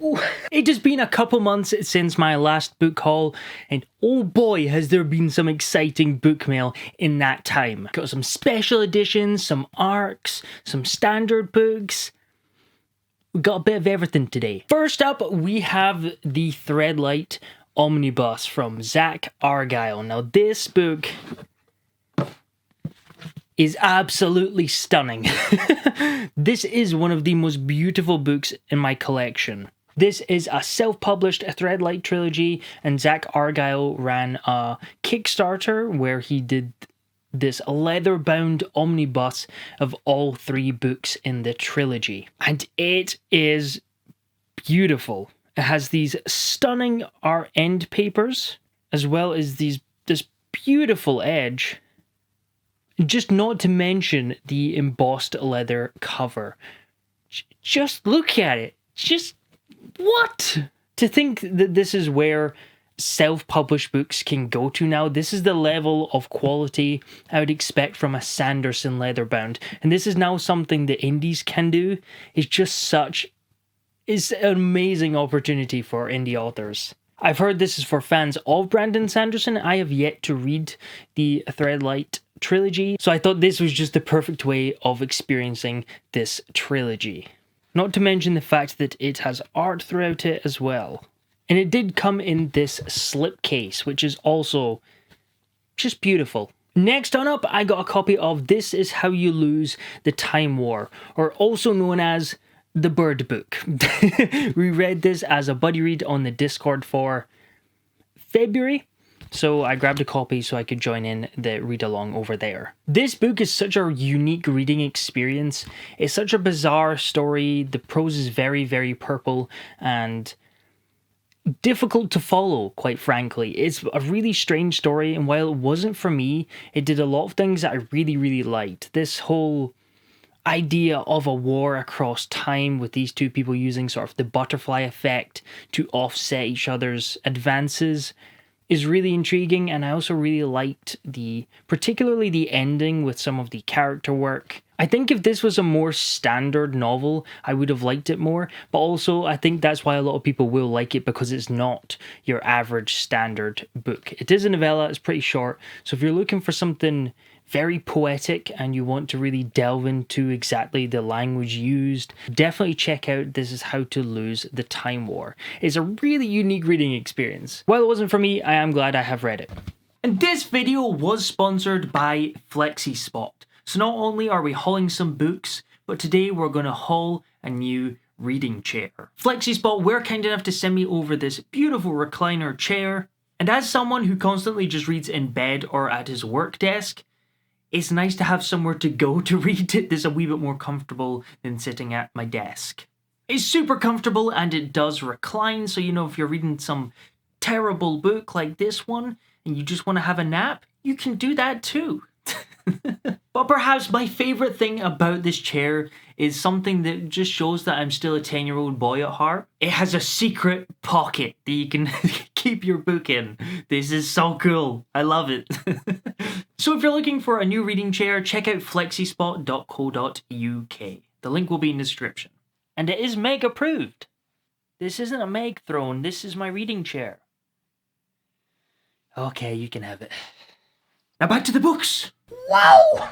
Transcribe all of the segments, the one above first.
Ooh. It has been a couple months since my last book haul, and oh boy has there been some exciting book mail in that time. Got some special editions, some arcs, some standard books. We got a bit of everything today. First up, we have the Threadlight Omnibus from Zach Argyle. Now this book is absolutely stunning. This is one of the most beautiful books in my collection. This is a self-published Threadlight trilogy, and Zach Argyle ran a Kickstarter where he did this leather-bound omnibus of all 3 books in the trilogy. And it is beautiful. It has these stunning art end papers, as well as this beautiful edge. Just not to mention the embossed leather cover. Just look at it. Just, what? To think that this is where self-published books can go to now. This is the level of quality I would expect from a Sanderson leatherbound. And this is now something the indies can do. It's an amazing opportunity for indie authors. I've heard this is for fans of Brandon Sanderson. I have yet to read the Threadlight trilogy, so I thought this was just the perfect way of experiencing this trilogy. Not to mention the fact that it has art throughout it as well. And it did come in this slipcase, which is also just beautiful. Next on up, I got a copy of This Is How You Lose the Time War, or also known as The Bird Book. We read this as a buddy read on the Discord for February, so I grabbed a copy so I could join in the read-along over there. This book is such a unique reading experience. It's such a bizarre story. The prose is very, very purple and difficult to follow, quite frankly. It's a really strange story, and while it wasn't for me, it did a lot of things that I really, really liked. This whole idea of a war across time with these 2 people using sort of the butterfly effect to offset each other's advances is really intriguing, and I also really liked particularly the ending with some of the character work. I think if this was a more standard novel, I would have liked it more, but also I think that's why a lot of people will like it, because it's not your average standard book. It is a novella, it's pretty short, so if you're looking for something very poetic and you want to really delve into exactly the language used, definitely check out This Is How to Lose the Time War. It's a really unique reading experience. While it wasn't for me, I am glad I have read it. And this video was sponsored by FlexiSpot. So not only are we hauling some books, but today we're going to haul a new reading chair. FlexiSpot were kind enough to send me over this beautiful recliner chair, and as someone who constantly just reads in bed or at his work desk, it's nice to have somewhere to go to read it that's a wee bit more comfortable than sitting at my desk. It's super comfortable and it does recline, so if you're reading some terrible book like this one and you just want to have a nap, you can do that too. But perhaps my favourite thing about this chair is something that just shows that I'm still a 10-year-old boy at heart. It has a secret pocket that you can keep your book in. This is so cool. I love it. So if you're looking for a new reading chair, check out flexispot.co.uk. The link will be in the description. And it is Meg approved. This isn't a Meg throne, this is my reading chair. Okay, you can have it. Now back to the books! Wow!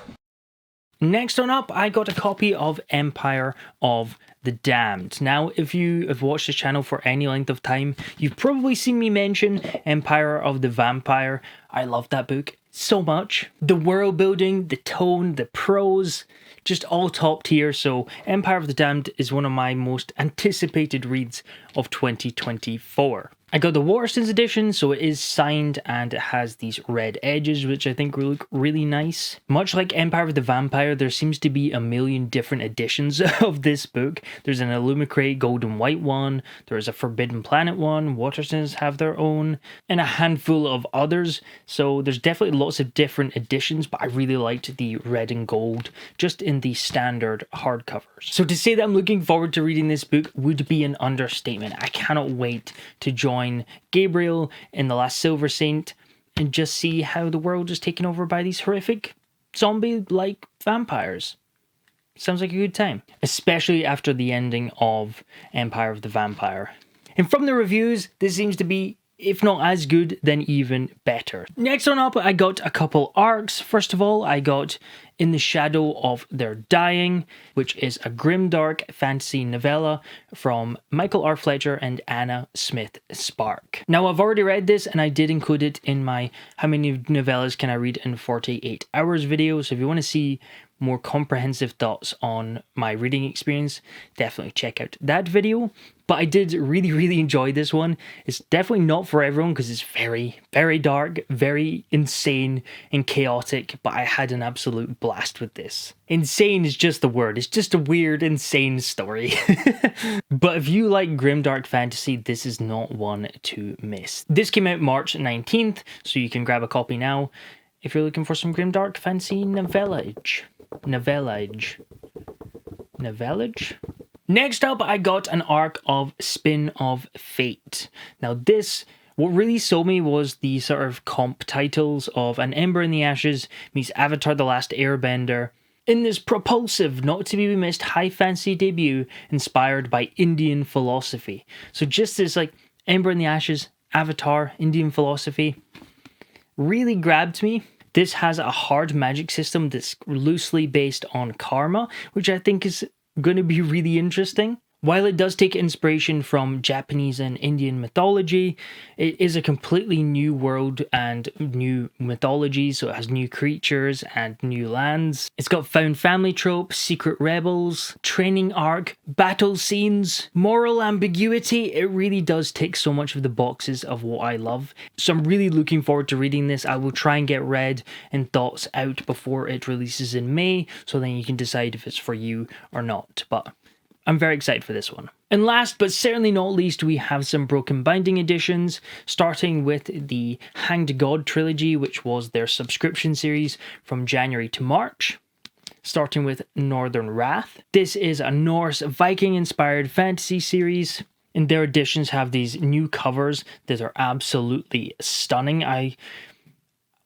Next on up, I got a copy of Empire of the Damned. Now, if you have watched the channel for any length of time, you've probably seen me mention Empire of the Vampire. I love that book so much. The world building, the tone, the prose, just all top tier. So Empire of the Damned is one of my most anticipated reads of 2024. I got the Waterstones edition, so it is signed and it has these red edges, which I think will look really nice. Much like Empire of the Vampire, there seems to be a million different editions of this book. There's an Illumicrate gold and white one, there's a Forbidden Planet one, Waterstones have their own, and a handful of others. So there's definitely lots of different editions, but I really liked the red and gold, just in the standard hardcovers. So to say that I'm looking forward to reading this book would be an understatement. I cannot wait to join Gabriel in The Last Silver Saint and just see how the world is taken over by these horrific zombie-like vampires. Sounds like a good time, especially after the ending of Empire of the Vampire. And from the reviews, this seems to be, if not as good, then even better. Next on up, I got a couple arcs. First of all, I got In the Shadow of Their Dying, which is a grimdark fantasy novella from Michael R. Fletcher and Anna Smith Spark. Now, I've already read this, and I did include it in my How Many Novellas Can I Read in 48 Hours video, so if you want to see more comprehensive thoughts on my reading experience, definitely check out that video. But I did really enjoy this one. It's definitely not for everyone because it's very dark, very insane and chaotic, but I had an absolute blast with this. Insane is just the word. It's just a weird, insane story. But if you like grimdark fantasy, this is not one to miss. This came out March 19th, so you can grab a copy now if you're looking for some grimdark fantasy novellage. Next up, I got an arc of Spin of Fate. Now this, what really sold me was the sort of comp titles of An Ember in the Ashes meets Avatar The Last Airbender in this propulsive, not to be missed high fantasy debut inspired by Indian philosophy. So just this like Ember in the Ashes, Avatar, Indian philosophy really grabbed me. This has a hard magic system that's loosely based on karma, which I think is going to be really interesting. While it does take inspiration from Japanese and Indian mythology, it is a completely new world and new mythology, so it has new creatures and new lands. It's got found family tropes, secret rebels, training arc, battle scenes, moral ambiguity. It really does tick so much of the boxes of what I love. So I'm really looking forward to reading this. I will try and get read and thoughts out before it releases in May, so then you can decide if it's for you or not. But I'm very excited for this one. And last but certainly not least, we have some Broken Binding editions, starting with the Hanged God trilogy, which was their subscription series from January to March. Starting with Northern Wrath. This is a Norse Viking-inspired fantasy series, and their editions have these new covers that are absolutely stunning. I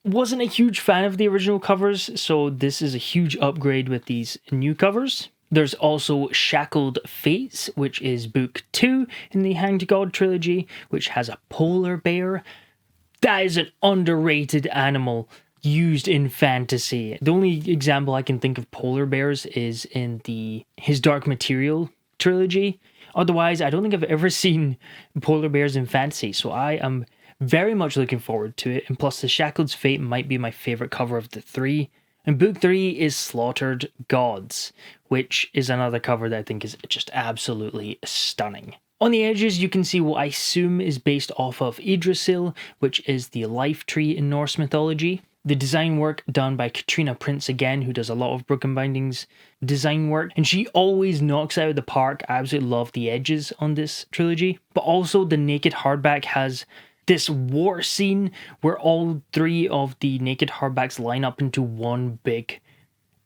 wasn't a huge fan of the original covers, so this is a huge upgrade with these new covers. There's also Shackled Fates, which is book 2 in the Hanged God trilogy, which has a polar bear. That is an underrated animal used in fantasy. The only example I can think of polar bears is in the His Dark Material trilogy. Otherwise, I don't think I've ever seen polar bears in fantasy, so I am very much looking forward to it. And plus, the Shackled Fate might be my favorite cover of the 3. And book 3 is Slaughtered Gods, which is another cover that I think is just absolutely stunning. On the edges, you can see what I assume is based off of Yggdrasil, which is the life tree in Norse mythology. The design work done by Katrina Prince again, who does a lot of Broken Bindings design work, and she always knocks out of the park. I absolutely love the edges on this trilogy. But also the Naked Hardback has this war scene where all 3 of the Naked Hardbacks line up into one big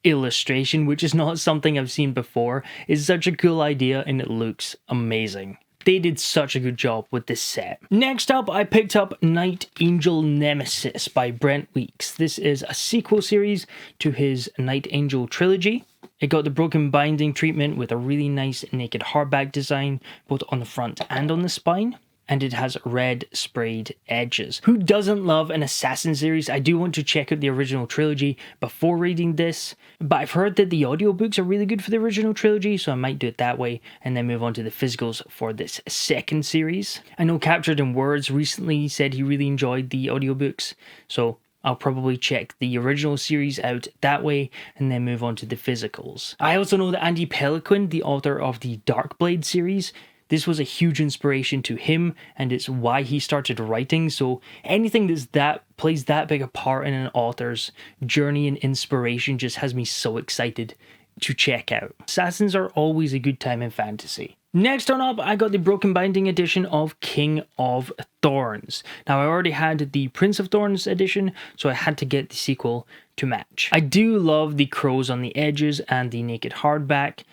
illustration, which is not something I've seen before. It's such a cool idea and it looks amazing. They did such a good job with this set. Next up, I picked up Night Angel Nemesis by Brent Weeks. This is a sequel series to his Night Angel trilogy. It got the Broken Binding treatment with a really nice Naked Hardback design, both on the front and on the spine. And it has red sprayed edges. Who doesn't love an assassin series? I do want to check out the original trilogy before reading this, but I've heard that the audiobooks are really good for the original trilogy, so I might do it that way and then move on to the physicals for this second series. I know Captured in Words recently said he really enjoyed the audiobooks, so I'll probably check the original series out that way and then move on to the physicals. I also know that Andy Peliquin, the author of the Darkblade series, this was a huge inspiration to him, and it's why he started writing. So anything that plays that big a part in an author's journey and inspiration just has me so excited to check out. Assassins are always a good time in fantasy. Next on up, I got the Broken Binding edition of King of Thorns. Now, I already had the Prince of Thorns edition, so I had to get the sequel to match. I do love the crows on the edges and the Naked Hardback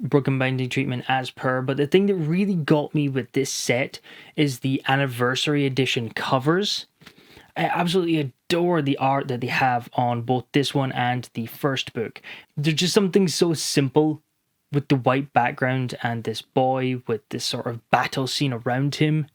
Broken Binding treatment as per, but the thing that really got me with this set is the anniversary edition covers. I absolutely adore the art that they have on both this one and the first book. There's just something so simple with the white background and this boy with this sort of battle scene around him.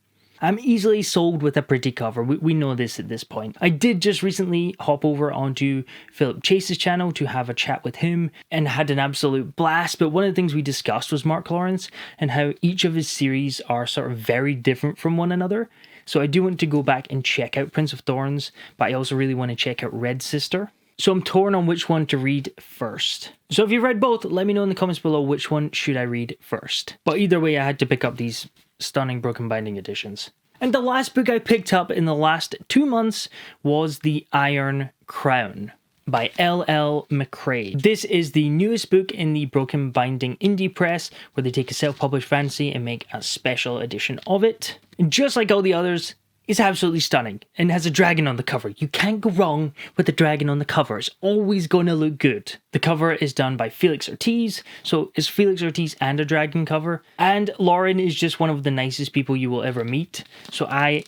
I'm easily sold with a pretty cover. We know this at this point. I did just recently hop over onto Philip Chase's channel to have a chat with him and had an absolute blast. But one of the things we discussed was Mark Lawrence and how each of his series are sort of very different from one another. So I do want to go back and check out Prince of Thorns, but I also really want to check out Red Sister. So I'm torn on which one to read first. So if you've read both, let me know in the comments below which one should I read first. But either way, I had to pick up these stunning broken binding editions. And the last book I picked up in the last 2 months was The Iron Crown by L.L. McCrae. This is the newest book in the Broken Binding indie press, where they take a self-published fantasy and make a special edition of it. And just like all the others, it's absolutely stunning and has a dragon on the cover. You can't go wrong with the dragon on the cover. It's always going to look good. The cover is done by Felix Ortiz, so it's Felix Ortiz and a dragon cover. And Lauren is just one of the nicest people you will ever meet, so I'm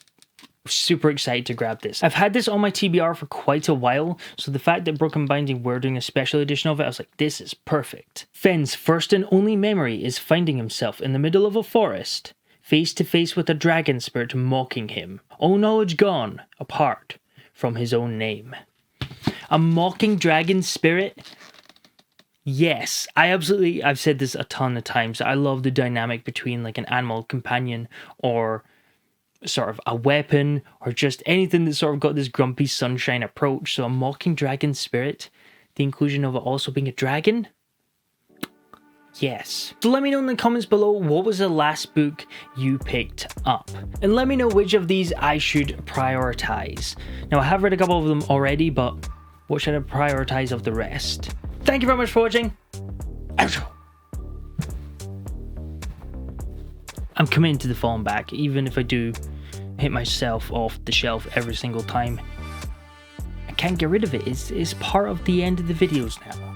super excited to grab this. I've had this on my TBR for quite a while, so the fact that Broken Binding were doing a special edition of it, I was like, this is perfect. Fenn's first and only memory is finding himself in the middle of a forest, face to face with a dragon spirit mocking him, all knowledge gone, apart from his own name. A mocking dragon spirit? Yes, I've said this a ton of times. I love the dynamic between like an animal companion or sort of a weapon or just anything that's sort of got this grumpy sunshine approach. So a mocking dragon spirit, the inclusion of it also being a dragon? Yes. So let me know in the comments below what was the last book you picked up. And let me know which of these I should prioritize. Now I have read a couple of them already, but what should I prioritize of the rest? Thank you very much for watching. Outro. I'm committed to the Fallen Back, even if I do hit myself off the shelf every single time. I can't get rid of it. It's part of the end of the videos now.